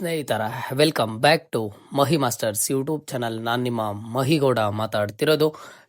ಸ್ನೇಹಿತರ welcome back to Mahi masters YouTube channel. ನಾನು ನಿಮ್ಮ ಮಹಿಗೌಡ ಮಾತಾಡ್ತಿರೋದು.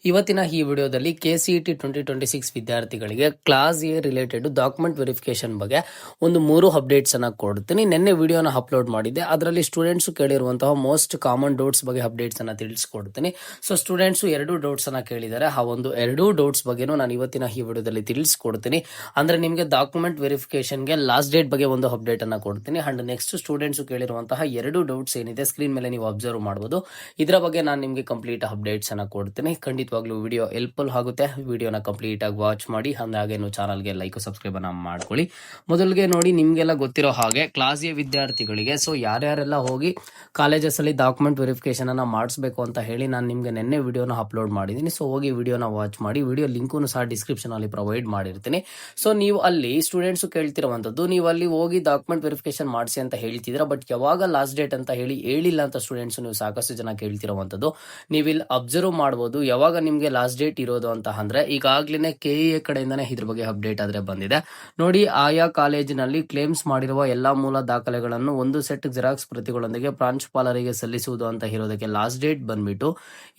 ಇವತ್ತಿನ ಈ ವಿಡಿಯೋದಲ್ಲಿ KCET 2026 ವಿದ್ಯಾರ್ಥಿಗಳಿಗೆ class A related document verification ಬಗ್ಗೆ ಒಂದು 3 ಅಪ್ಡೇಟ್ಸ್ ಅನ್ನ ಕೊಡ್ತೀನಿ. ನಿನ್ನೆ ವಿಡಿಯೋನ ಅಪ್ಲೋಡ್ ಮಾಡಿದ್ದೆ, ಅದರಲ್ಲಿ ಸ್ಟೂಡೆಂಟ್ಸ್ ಕೇಳಿರುವಂತಹ ಮೋಸ್ಟ್ ಕಾಮನ್ ಡೌಟ್ಸ್ ಬಗ್ಗೆ ಅಪ್ಡೇಟ್ಸ್ ಅನ್ನ ತಿಳಿಸ್ಕೊಡ್ತೀನಿ. ಸೊ ಸ್ಟೂಡೆಂಟ್ಸ್ 2 ಡೌಟ್ಸ್ ಅನ್ನ ಕೇಳಿದ್ದಾರೆ. ಆ ಒಂದು 2 ಡೌಟ್ಸ್ ಬಗ್ಗೆನೂ ನಾನು ಇವತ್ತಿನ ಈ ವಿಡಿಯೋದಲ್ಲಿ ತಿಳಿಸ್ಕೊಡ್ತೀನಿ. ಅಂದ್ರೆ ನಿಮಗೆ ಡಾಕ್ಯುಮೆಂಟ್ ವೆರಿಫಿಕೇಶನ್ಗೆ ಲಾಸ್ಟ್ ಡೇಟ್ ಬಗ್ಗೆ ಒಂದು ಅಪ್ಡೇಟ್ ಅನ್ನ ಕೊಡ್ತೀನಿ. ಅಂಡ್ ನೆಕ್ಸ್ಟ್ ಸ್ಟೂಡೆಂಟ್ಸ್ ಕೇಳಿರುವಂತಹ 2 ಡೌಟ್ಸ್ ಏನಿದೆ ಸ್ಕ್ರೀನ್ ಮೇಲೆ ನೀವು ಅಬ್ಸರ್ವ್ ಮಾಡಬಹುದು. ಇದರ ಬಗ್ಗೆ ನಾನು ನಿಮಗೆ ಕಂಪ್ಲೀಟ್ ಅಪ್ಡೇಟ್ಸ್ ಅನ್ನ ಕೊಡ್ತೀನಿ. ಖಂಡಿತವಾಗ್ಲೂ ವಿಡಿಯೋ ಹೆಲ್ಪ್ಫುಲ್ ಆಗುತ್ತೆ. ವಿಡಿಯೋನ ಕಂಪ್ಲೀಟ್ ಆಗಿ ವಾಚ್ ಮಾಡಿ, ಹಾಗೆ ಚಾನಲ್ಗೆ ಲೈಕ್ ಸಬ್ಸ್ಕ್ರೈಬ್ ಅನ್ನ ಮಾಡ್ಕೊಳ್ಳಿ. ಮೊದಲಿಗೆ ನೋಡಿ, ನಿಮ್ಗೆಲ್ಲ ಗೊತ್ತಿರೋ ಹಾಗೆ ಕ್ಲಾಸ್ ಎ ವಿದ್ಯಾರ್ಥಿಗಳಿಗೆ ಸೊ ಯಾರ್ಯಾರೆಲ್ಲ ಹೋಗಿ ಕಾಲೇಜಸ್ ಅಲ್ಲಿ ಡಾಕ್ಯುಮೆಂಟ್ ವೆರಿಫಿಕೇಶನ್ ಅನ್ನ ಮಾಡಿಸ್ಬೇಕು ಅಂತ ಹೇಳಿ ನಾನು ನಿಮ್ಗೆ ನಿನ್ನೆ ವಿಡಿಯೋನ ಅಪ್ಲೋಡ್ ಮಾಡಿದ್ದೀನಿ. ಸೊ ಹೋಗಿ ವಿಡಿಯೋನ ವಾಚ್ ಮಾಡಿ. ವಿಡಿಯೋ ಲಿಂಕು ಸಹ ಡಿಸ್ಕ್ರಿಪ್ಷನ್ ಅಲ್ಲಿ ಪ್ರೊವೈಡ್ ಮಾಡಿರ್ತೀನಿ. ಸೊ ನೀವು ಅಲ್ಲಿ ಸ್ಟೂಡೆಂಟ್ಸ್ ಕೇಳ್ತಿರುವಂತದ್ದು, ನೀವು ಅಲ್ಲಿ ಹೋಗಿ ಡಾಕ್ಯುಮೆಂಟ್ ವೆರಿಫಿಕೇಶನ್ ಮಾಡಿಸಿ ಅಂತ ಹೇಳ್ತಿದ್ರ, ಬಟ್ ಯಾವಾಗ ಲಾಸ್ಟ್ ಡೇಟ್ ಅಂತ ಹೇಳಿಲ್ಲ ಅಂತ ಸ್ಟೂಡೆಂಟ್ಸ್ ನೀವು ಸಾಕಷ್ಟು ಜನ ಕೇಳ್ತಿರುವಂತದ್ದು. ನೀವು ಇಲ್ಲಿ ಅಬ್ಸರ್ವ್ ಮಾಡಬಹುದು ಯಾವಾಗ ನಿಮ್ಗೆ ಲಾಸ್ಟ್ ಡೇಟ್ ಇರೋದು ಅಂತ ಅಂದ್ರೆ ಈಗಾಗ್ಲೇ KEA ಕಡೆಯಿಂದಾನೆ ಇದ್ರ ಬಗ್ಗೆ ಅಪ್ಡೇಟ್ ಆದ್ರೆ ಬಂದಿದೆ. ನೋಡಿ, ಆಯಾ ಕಾಲೇಜಿನಲ್ಲಿ ಕ್ಲೇಮ್ಸ್ ಮಾಡಿರುವ ಎಲ್ಲಾ ಮೂಲ ದಾಖಲೆಗಳನ್ನು ಒಂದು ಸೆಟ್ ಜೆರಾಕ್ಸ್ ಪ್ರತಿಗಳೊಂದಿಗೆ ಪ್ರಾಂಶುಪಾಲರಿಗೆ ಸಲ್ಲಿಸುವುದು ಅಂತ ಇರೋದಕ್ಕೆ ಲಾಸ್ಟ್ ಡೇಟ್ ಬಂದ್ಬಿಟ್ಟು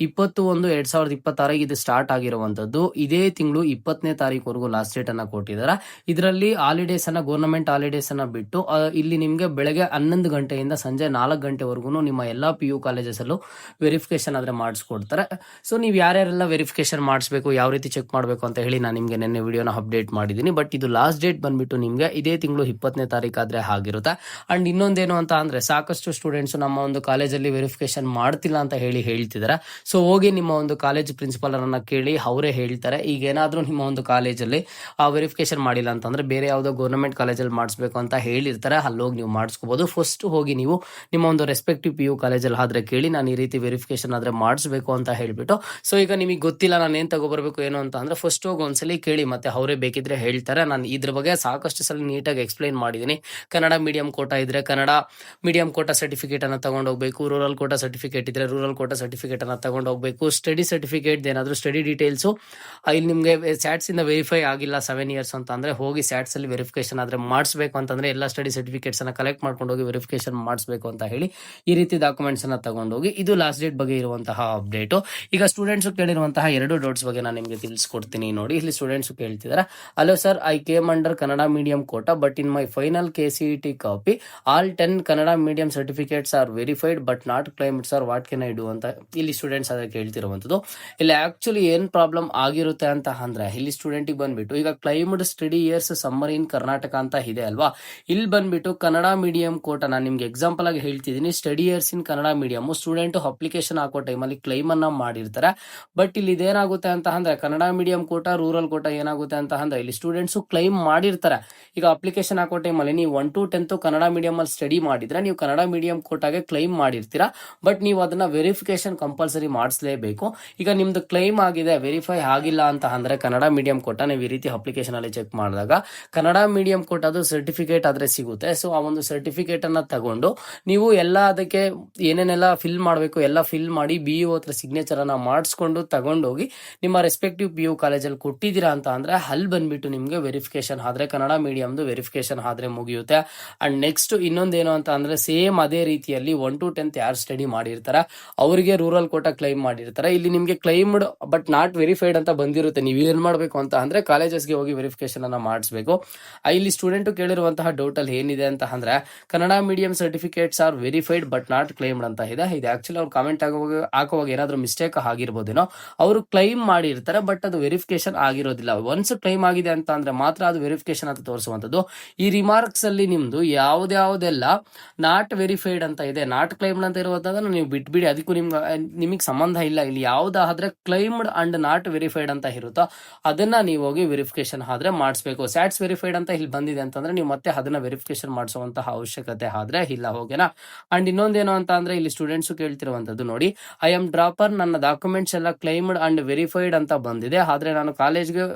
20/1/2026 ಇದು ಸ್ಟಾರ್ಟ್ ಆಗಿರುವಂತದ್ದು. ಇದೇ ತಿಂಗಳು 20ನೇ ತಾರೀಕುವರೆಗೂ ಲಾಸ್ಟ್ ಡೇಟ್ ಅನ್ನ ಕೊಟ್ಟಿದ್ದಾರೆ. ಇದರಲ್ಲಿ ಹಾಲಿಡೇಸ್ ಅನ್ನ, ಗವರ್ನಮೆಂಟ್ ಹಾಲಿಡೇಸ್ ಅನ್ನ ಬಿಟ್ಟು ಇಲ್ಲಿ ನಿಮ್ಗೆ ಬೆಳಗ್ಗೆ 11 ಗಂಟೆಯಿಂದ ಸಂಜೆ 4 ಗಂಟೆವರೆಗೂ ನಿಮ್ಮ ಎಲ್ಲಾ PU ಕಾಲೇಜಸ್ ಅಲ್ಲೂ ವೆರಿಫಿಕೇಶನ್ ಆದ್ರೆ ಮಾಡಿಸ್ಕೊಡ್ತಾರೆ. ಸೊ ನೀವು ಯಾರ್ಯಾರೆಲ್ಲ ವೆರಿಫಿಕೇಶನ್ ಮಾಡಿಸ್ಬೇಕು, ಯಾವ ರೀತಿ ಚೆಕ್ ಮಾಡಬೇಕು ಅಂತ ಹೇಳಿ ನಾನು ನಿಮ್ಗೆ ನಿನ್ನೆ ವಿಡಿಯೋನ ಅಪ್ಡೇಟ್ ಮಾಡಿದ್ದೀನಿ. ಬಟ್ ಇದು ಲಾಸ್ಟ್ ಡೇಟ್ ಬಂದ್ಬಿಟ್ಟು ನಿಮ್ಗೆ ಇದೇ ತಿಂಗಳು 20ನೇ ತಾರೀಕು ಆದ್ರೆ ಆಗಿರುತ್ತೆ. ಅಂಡ್ ಇನ್ನೊಂದೇನು ಅಂತ ಅಂದ್ರೆ, ಸಾಕಷ್ಟು ಸ್ಟೂಡೆಂಟ್ಸ್ ನಮ್ಮ ಒಂದು ಕಾಲೇಜಲ್ಲಿ ವೆರಿಫಿಕೇಶನ್ ಮಾಡ್ತಿಲ್ಲ ಅಂತ ಹೇಳ್ತಿದ್ದಾರೆ. ಸೊ ಹೋಗಿ ನಿಮ್ಮ ಒಂದು ಕಾಲೇಜ್ ಪ್ರಿನ್ಸಿಪಾಲ್ ಅನ್ನ ಕೇಳಿ, ಅವರೇ ಹೇಳ್ತಾರೆ. ಈಗ ಏನಾದ್ರೂ ನಿಮ್ಮ ಒಂದು ಕಾಲೇಜಲ್ಲಿ ವೆರಿಫಿಕೇಶನ್ ಮಾಡಿಲ್ಲ ಅಂತಂದ್ರೆ ಬೇರೆ ಯಾವುದೋ ಗೌರ್ಮೆಂಟ್ ಕಾಲೇಜಲ್ಲಿ ಮಾಡಿಸ್ಬೇಕು ಅಂತ ಹೇಳಿರ್ತಾರೆ, ಅಲ್ಲಿ ಹೋಗಿ ನೀವು ಮಾಡಿಸ್ಕೋಬಹುದು. ಫಸ್ಟ್ ಹೋಗಿ ನೀವು ನಿಮ್ಮ ಒಂದು ರೆಸ್ಪೆಕ್ಟಿವ್ PU ಕಾಲೇಜಲ್ಲಿ ಆದ್ರೆ ಕೇಳಿ, ನಾನು ಈ ರೀತಿ ವೆರಿಫಿಕೇಶನ್ ಆದ್ರೆ ಮಾಡಿಸ್ಬೇಕು ಅಂತ ಹೇಳ್ಬಿಟ್ಟು. ಸೊ ಈಗ ನಿಮಗೆ ಗೊತ್ತಿಲ್ಲ ನಾನು ಏನ್ ತಗೋಬರ್ಬೇಕು ಏನು ಅಂತ ಅಂದ್ರೆ, ಫಸ್ಟ್ ಹೋಗಿ ಒಂದ್ಸಲಿ ಕೇಳಿ, ಮತ್ತೆ ಅವರೇ ಬೇಕಿದ್ರೆ ಹೇಳ್ತಾರೆ. ನಾನು ಇದ್ರ ಬಗ್ಗೆ ಸಾಕಷ್ಟು ಸಲ ನೀಟಾಗಿ ಎಕ್ಸ್ಪ್ಲೈನ್ ಮಾಡಿದ್ದೀನಿ. ಕನ್ನಡ ಮೀಡಿಯಂ ಕೋಟಾ ಇದ್ರೆ ಕನ್ನಡ ಮೀಡಿಯಂ ಕೋಟಾ ಸರ್ಟಿಫಿಕೇಟ್ ಅನ್ನ ತಗೊಂಡು ಹೋಗ್ಬೇಕು. ರೂರಲ್ ಕೋಟಾ ಸರ್ಟಿಫಿಕೇಟ್ ಇದ್ರೆ ರೂರಲ್ ಕೋಟಾ ಸರ್ಟಿಫಿಕೇಟ್ ಅನ್ನ ತಗೊಂಡು ಹೋಗ್ಬೇಕು. ಸ್ಟಡಿ ಸರ್ಟಿಫಿಕೇಟ್ ಏನಾದ್ರು ಸ್ಟಡಿ ಡೀಟೇಲ್ಸ್ ಇಲ್ಲಿ ನಿಮ್ಗೆ ಸ್ಯಾಟ್ಸ್ ಇಂದ ವೆರಿಫೈ ಆಗಿಲ್ಲ 7 ಇಯರ್ಸ್ ಅಂತ ಅಂದ್ರೆ ಹೋಗಿ ಸ್ಯಾಟ್ಸ್ ಅಲ್ಲಿ ವೆರಿಫಿಕೇಶನ್ ಆದ್ರೆ ಮಾಡಿಸ್ಬೇಕು ಅಂತಂದ್ರೆ ಎಲ್ಲ ಸ್ಟಡಿ ಸರ್ಟಿಫಿಕೇಟ್ಸ್ ಅನ್ನ ಕಲೆಕ್ಟ್ ಮಾಡ್ಕೊಂಡು ಹೋಗಿ ವೆರಿಫಿಕೇಶನ್ ಮಾಡಿಸ್ಬೇಕು ಅಂತ ಹೇಳಿ ಈ ರೀತಿ ಡಾಕ್ಯುಮೆಂಟ್ಸ್ ಅನ್ನ ತಗೊಂಡೋಗಿ. ಇದು ಲಾಸ್ಟ್ ಡೇಟ್ ಬಗ್ಗೆ ಇರುವಂತಹ ಅಪ್ಡೇಟ್. ಈಗ ಸ್ಟೂಡೆಂಟ್ಸ್ ಕೇಳಿರುವಂತಹ 2 ಡೌಟ್ಸ್ ಬಗ್ಗೆ ನಾನು ನಿಮಗೆ ತಿಳಿಸ್ಕೊಡ್ತೀನಿ. ನೋಡಿ, ಇಲ್ಲಿ ಸ್ಟೂಡೆಂಟ್ಸ್ ಕೇಳ್ತಿದ್ದಾರೆ, hello sir, I came under Kannada medium quota but in my final KCET copy all 10 Kannada medium certificates are verified but not claimed sir, what can I do ಅಂತ ಇಲ್ಲಿ ಸ್ಟೂಡೆಂಟ್ಸ್ ಅದೇ ಕೇಳ್ತಿರುವಂತದ್ದು. ಇಲ್ಲಿ ಆಕ್ಚುಲಿ ಏನ್ ಪ್ರಾಬ್ಲಮ್ ಆಗಿರುತ್ತೆ ಅಂತ ಅಂದ್ರೆ, ಇಲ್ಲಿ ಸ್ಟೂಡೆಂಟ್ ಬಂದ್ಬಿಟ್ಟು ಈಗ ಕ್ಲೈಮ್ಡ್ ಸ್ಟಡಿ ಇಯರ್ಸ್ ಸಮ್ಮರ್ ಇನ್ ಕರ್ನಾಟಕ ಅಂತ ಇದೆ ಅಲ್ವಾ. ಇಲ್ಲಿ ಬಂದ್ಬಿಟ್ಟು ಕನ್ನಡ ಮೀಡಿಯಂ ಕೋಟಾ, ನಾನು ನಿಮ್ಗೆ ಎಕ್ಸಾಂಪಲ್ ಆಗಿ ಹೇಳ್ತಿದ್ದೀನಿ, study years in Kannada medium student application ಹಾಕೋ ಟೈಮಲ್ಲಿ ಕ್ಲೈಮ್ ಅನ್ನ ಮಾಡಿರ್ತಾರೆ. ಬಟ್ ಇಲ್ಲಿ ಇದೇನಾಗುತ್ತೆ ಅಂತ ಅಂದ್ರೆ, ಕನ್ನಡ ಮೀಡಿಯಂ ಕೋಟಾ ರೂರಲ್ ಕೋಟಾ ಏನಾಗುತ್ತೆ ಅಂತ ಅಂದ್ರೆ, ಇಲ್ಲಿ ಸ್ಟೂಡೆಂಟ್ಸ್ ಕ್ಲೈಮ್ ಮಾಡಿರ್ತಾರೆ. ಈಗ ಅಪ್ಲಿಕೇಶನ್ ಹಾಕೋ ಟೈಮಲ್ಲಿ ನೀವು 1 to 10 ಕನ್ನಡ ಮೀಡಿಯಂ ಅಲ್ಲಿ ಸ್ಟಡಿ ಮಾಡಿದ್ರೆ ನೀವು ಕನ್ನಡ ಮೀಡಿಯಂ ಕೋಟಾಗೆ ಕ್ಲೈಮ್ ಮಾಡಿರ್ತೀರಾ. ಬಟ್ ನೀವು ಅದನ್ನ ವೆರಿಫಿಕೇಶನ್ ಕಂಪಲ್ಸರಿ ಮಾಡಿಸಲೇಬೇಕು. ಈಗ ನಿಮ್ದು ಕ್ಲೈಮ್ ಆಗಿದೆ, ವೆರಿಫೈ ಆಗಿಲ್ಲ ಅಂತ ಅಂದ್ರೆ ಕನ್ನಡ ಮೀಡಿಯಂ ಕೋಟಾ ನೀವು ಈ ರೀತಿ ಅಪ್ಲಿಕೇಶನ್ ಅಲ್ಲಿ ಚೆಕ್ ಮಾಡಿದಾಗ ಕನ್ನಡ ಮೀಡಿಯಂ ಕೋಟಾದು ಸರ್ಟಿಫಿಕೇಟ್ ಆದ್ರೆ ಸಿಗುತ್ತೆ. ಸೊ ಆ ಒಂದು ಸರ್ಟಿಫಿಕೇಟ್ ಅನ್ನ ತಗೊಂಡು ನೀವು ಎಲ್ಲ ಅದಕ್ಕೆ ಏನೇನೆಲ್ಲ ಫಿಲ್ ಮಾಡಬೇಕು ಎಲ್ಲ ಫಿಲ್ ಮಾಡಿ BEO ಹತ್ರ ಸಿಗ್ನೇಚರ್ ಅನ್ನ ಮಾಡಿಸ್ಕೊಂಡು ತಗೊಂಡೋಗಿ ನಿಮ್ಮ ರೆಸ್ಪೆಕ್ಟಿವ್ PU ಕಾಲೇಜಲ್ಲಿ ಕೊಟ್ಟಿದ್ದೀರಾ ಅಂತ ಅಂದ್ರೆ ಅಲ್ಲಿ ಬಂದ್ಬಿಟ್ಟು ನಿಮ್ಗೆ ವೆರಿಫಿಕೇಶನ್ ಆದ್ರೆ ಕನ್ನಡ ಮೀಡಿಯಂದು ವೆರಿಫಿಕೇಶನ್ ಆದ್ರೆ ಮುಗಿಯುತ್ತೆ. ಅಂಡ್ ನೆಕ್ಸ್ಟ್ ಇನ್ನೊಂದೇನು ಅಂತ ಅಂದ್ರೆ, ಸೇಮ್ ಅದೇ ರೀತಿಯಲ್ಲಿ 1 to 10 ಯಾರು ಸ್ಟಡಿ ಮಾಡಿರ್ತಾರೆ ಅವರಿಗೆ ರೂರಲ್ ಕೋಟಾ ಕ್ಲೈಮ್ ಮಾಡಿರ್ತಾರೆ. ಇಲ್ಲಿ ನಿಮ್ಗೆ ಕ್ಲೈಮ್ಡ್ ಬಟ್ ನಾಟ್ ವೆರಿಫೈಡ್ ಅಂತ ಬಂದಿರುತ್ತೆ. ನೀವು ಏನ್ ಮಾಡ್ಬೇಕು ಅಂತ ಅಂದ್ರೆ ಕಾಲೇಜಸ್ಗೆ ಹೋಗಿ ವೆರಿಫಿಕೇಶನ್ ಅನ್ನ ಮಾಡಿಸ್ಬೇಕು. ಇಲ್ಲಿ ಸ್ಟೂಡೆಂಟ್ ಕೇಳಿರುವಂತಹ ಡೌಟ್ ಅಲ್ಲಿ ಏನಿದೆ ಅಂತ ಅಂದ್ರೆ, Kannada medium certificates are verified but not claimed ಅಂತ ಇದೆ. ಇದು ಆಕ್ಚುಲಿ ಅವ್ರು ಕಾಮೆಂಟ್ ಹಾಕುವಾಗ ಏನಾದ್ರು ಮಿಸ್ಟೇಕ್ ಆಗಿರ್ಬೋದೇನೋ. ಅವರು ಕ್ಲೈಮ್ ಮಾಡಿರ್ತಾರೆ ಬಟ್ ಅದು ವೆರಿಫಿಕೇಶನ್ ಆಗಿರೋದಿಲ್ಲ. ಒನ್ಸ್ ಕ್ಲೈಮ್ ಆಗಿದೆ ಅಂತ ಅಂದ್ರೆ ಮಾತ್ರ ಅದು ವೆರಿಫಿಕೇಶನ್ ಅಂತ ತೋರಿಸುವಂತದ್ದು. ಈ ರಿಮಾರ್ಕ್ಸ್ ಅಲ್ಲಿ ನಿಮ್ದು ಯಾವ್ದಾವ್ದೆಲ್ಲ ನಾಟ್ ವೆರಿಫೈಡ್ ಅಂತ ಇದೆ, ನಾಟ್ ಕ್ಲೈಮ್ಡ್ ಅಂತ ಇರುವಂತದನ್ನ ನೀವು ಬಿಟ್ಬಿಡಿ, ಅದಕ್ಕೂ ನಿಮಗೆ ಸಂಬಂಧ ಇಲ್ಲ. ಇಲ್ಲಿ ಯಾವ್ದಾದ್ರೆ ಕ್ಲೈಮ್ಡ್ ಅಂಡ್ ನಾಟ್ ವೆರಿಫೈಡ್ ಅಂತ ಇರುತ್ತೋ ಅದನ್ನ ನೀವು ಹೋಗಿ ವೆರಿಫಿಕೇಶನ್ ಆದ್ರೆ ಮಾಡಿಸ್ಬೇಕು. ಸ್ಯಾಟ್ಸ್ ವೆರಿಫೈಡ್ ಅಂತ ಇಲ್ಲಿ ಬಂದಿದೆ ಅಂತಂದ್ರೆ ನೀವು ಮತ್ತೆ ಅದನ್ನ ವೆರಿಫಿಕೇಶನ್ ಮಾಡಿಸುವಂತಹ ಅವಶ್ಯಕತೆ ಆದ್ರೆ ಇಲ್ಲ, ಓಕೆನಾ. ಅಂಡ್ ಇನ್ನೊಂದೇನು ಅಂತ ಅಂದ್ರೆ, ಇಲ್ಲಿ ಸ್ಟೂಡೆಂಟ್ಸ್ ಕೇಳ್ತಿರುವಂತದ್ದು ನೋಡಿ, ಐ ಆಮ್ ಡ್ರಾಪರ್, ನನ್ನ ಡಾಕ್ಯುಮೆಂಟ್ಸ್ ಎಲ್ಲ ಕ್ಲೈಮ್ಡ್ ಅಂಡ್ ವೆರಿಫೈಡ್ ಅಂತ ಬಂದಿದೆ, ಆದ್ರೆ ನಾನು ಕಾಲೇಜ್ಗೆ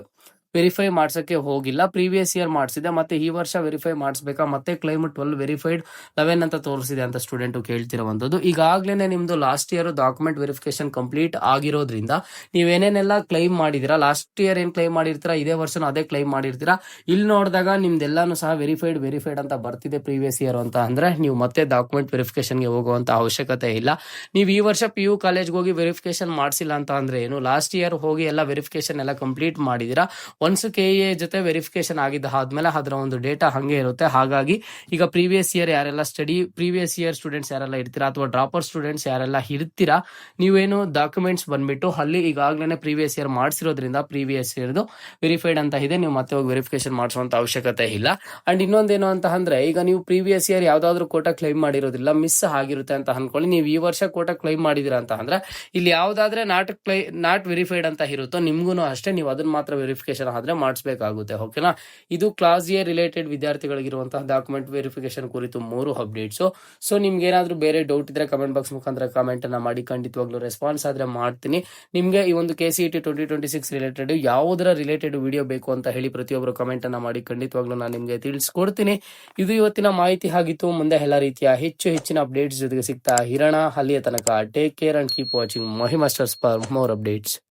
ವೆರಿಫೈ ಮಾಡ್ಸಕ್ಕೆ ಹೋಗಿಲ್ಲ, ಪ್ರೀವಿಯಸ್ ಇಯರ್ ಮಾಡಿಸಿದೆ, ಮತ್ತೆ ಈ ವರ್ಷ ವೆರಿಫೈ ಮಾಡಿಸ್ಬೇಕಾ, ಮತ್ತೆ ಕ್ಲೈಮ್ 12 ವೆರಿಫೈಡ್ 11 ಅಂತ ತೋರಿಸಿದೆ ಅಂತ ಸ್ಟೂಡೆಂಟ್ ಕೇಳ್ತಿರುವಂತದ್ದು. ಈಗಾಗ್ಲೇ ನಿಮ್ದು last year document verification complete ಆಗಿರೋದ್ರಿಂದ ನೀವೇನೇನೆಲ್ಲ ಕ್ಲೈಮ್ ಮಾಡಿದೀರಾ, ಲಾಸ್ಟ್ ಇಯರ್ ಏನ್ ಕ್ಲೈಮ್ ಮಾಡಿರ್ತೀರಾ ಇದೇ ವರ್ಷನೂ ಅದೇ ಕ್ಲೈಮ್ ಮಾಡಿರ್ತೀರಾ. ಇಲ್ಲಿ ನೋಡಿದಾಗ ನಿಮ್ದೆಲ್ಲಾನು ಸಹ ವೆರಿಫೈಡ್ ಅಂತ ಬರ್ತಿದೆ ಪ್ರೀವಿಯಸ್ ಇಯರ್ ಅಂತ ಅಂದ್ರೆ ನೀವು ಮತ್ತೆ ಡಾಕ್ಯುಮೆಂಟ್ ವೆರಿಫಿಕೇಶನ್ಗೆ ಹೋಗುವಂತ ಅವಶ್ಯಕತೆ ಇಲ್ಲ. ನೀವು ಈ ವರ್ಷ PU ಕಾಲೇಜ್ಗೆ ಹೋಗಿ ವೆರಿಫಿಕೇಶನ್ ಮಾಡಿಸಿಲ್ಲ ಅಂತ ಅಂದ್ರೆ ಏನು, ಲಾಸ್ಟ್ ಇಯರ್ ಹೋಗಿ ಎಲ್ಲ ವೆರಿಫಿಕೇಶನ್ ಎಲ್ಲ ಕಂಪ್ಲೀಟ್ ಮಾಡಿದಿರಾ. ಒನ್ಸ್ KA ಜೊತೆ ವೆರಿಫಿಕೇಶನ್ ಆಗಿದ್ದ ಆದ್ಮೇಲೆ ಅದರ ಒಂದು ಡೇಟಾ ಹಂಗೆ ಇರುತ್ತೆ. ಹಾಗಾಗಿ ಈಗ ಪ್ರೀವಿಯಸ್ ಇಯರ್ ಯಾರೆಲ್ಲ ಪ್ರೀವಿಯಸ್ ಇಯರ್ ಸ್ಟೂಡೆಂಟ್ಸ್ ಯಾರೆಲ್ಲ ಇರ್ತೀರಾ ಅಥವಾ ಡ್ರಾಪರ್ ಸ್ಟೂಡೆಂಟ್ಸ್ ಯಾರೆಲ್ಲ ಇರ್ತೀರಾ, ನೀವೇನು ಡಾಕ್ಯುಮೆಂಟ್ಸ್ ಬಂದ್ಬಿಟ್ಟು ಅಲ್ಲಿ ಈಗಾಗಲೇ ಪ್ರೀವಿಯಸ್ ಇಯರ್ ಮಾಡಿಸಿರೋದ್ರಿಂದ ಪ್ರೀವಿಯಸ್ ಇಯರ್ದು ವೆರಿಫೈಡ್ ಅಂತ ಇದೆ, ನೀವು ಮತ್ತೆ ಹೋಗಿ ವೆರಿಫಿಕೇಶನ್ ಮಾಡಿಸುವಂತ ಅವಶ್ಯಕತೆ ಇಲ್ಲ. ಅಂಡ್ ಇನ್ನೊಂದೇನು ಅಂತ ಅಂದ್ರೆ, ಈಗ ನೀವು ಪ್ರೀವಿಯಸ್ ಇಯರ್ ಯಾವ್ದಾದ್ರು ಕೋಟಾ ಕ್ಲೈಮ್ ಮಾಡಿರೋದಿಲ್ಲ, ಮಿಸ್ ಆಗಿರುತ್ತೆ ಅಂತ ಅನ್ಕೊಳ್ಳಿ. ನೀವು ಈ ವರ್ಷ ಕೋಟಾ ಕ್ಲೈಮ್ ಮಾಡಿದಿರಾ ಅಂತ ಅಂದ್ರೆ ಇಲ್ಲಿ ಯಾವ್ದಾದ್ರೆ ನಾಟ್ ವೆರಿಫೈಡ್ ಅಂತ ಇರುತ್ತೋ ನಿಮ್ಗೂ ಅಷ್ಟೇ, ನೀವು ಅದನ್ನ ಮಾತ್ರ ವೆರಿಫಿಕೇಶನ್ ಆದ್ರೆ ಮಾಡಿಸಬೇಕಾಗುತ್ತೆ. ಓಕೆನಾ. ಇದು ಕ್ಲಾಸ್ ಎ ರಿಲೇಟೆಡ್ ವಿದ್ಯಾರ್ಥಿಗಳಿಗಿರುವಂತಹ ಡಾಕ್ಯುಮೆಂಟ್ ವೆರಿಫಿಕೇಶನ್ ಕುರಿತು 3 ಅಪ್ಡೇಟ್ಸ್. ಸೊ ನಿಮ್ಗೆ ಏನಾದ್ರು ಬೇರೆ ಡೌಟ್ ಇದ್ರೆ ಕಮೆಂಟ್ ಬಾಕ್ಸ್ ಮುಖಾಂತರ ಕಮೆಂಟ್ ಅನ್ನ ಮಾಡಿ, ಖಂಡಿತವಾಗ್ಲೂ ರೆಸ್ಪಾನ್ಸ್ ಆದ್ರೆ ಮಾಡ್ತೀನಿ. ನಿಮ್ಗೆ ಈ ಒಂದು KCET 2026 ರಿಲೇಟೆಡ್ ಯಾವುದರ ರಿಲೇಟೆಡ್ ವಿಡಿಯೋ ಬೇಕು ಅಂತ ಹೇಳಿ ಪ್ರತಿಯೊಬ್ಬರು ಕಮೆಂಟ್ ಅನ್ನ ಮಾಡಿ, ಖಂಡಿತವಾಗ್ಲೂ ನಾನು ನಿಮ್ಗೆ ತಿಳಿಸ್ಕೊಡ್ತೀನಿ. ಇದು ಇವತ್ತಿನ ಮಾಹಿತಿ ಆಗಿತ್ತು. ಮುಂದೆ ಎಲ್ಲ ರೀತಿಯ ಹೆಚ್ಚಿನ ಅಪ್ಡೇಟ್ಸ್ ಜೊತೆಗೆ ಸಿಗ್ತಾ ಇರೋಣ. ಅಲ್ಲಿಯ ತನಕ take care and keep watching Mahi masters for more updates.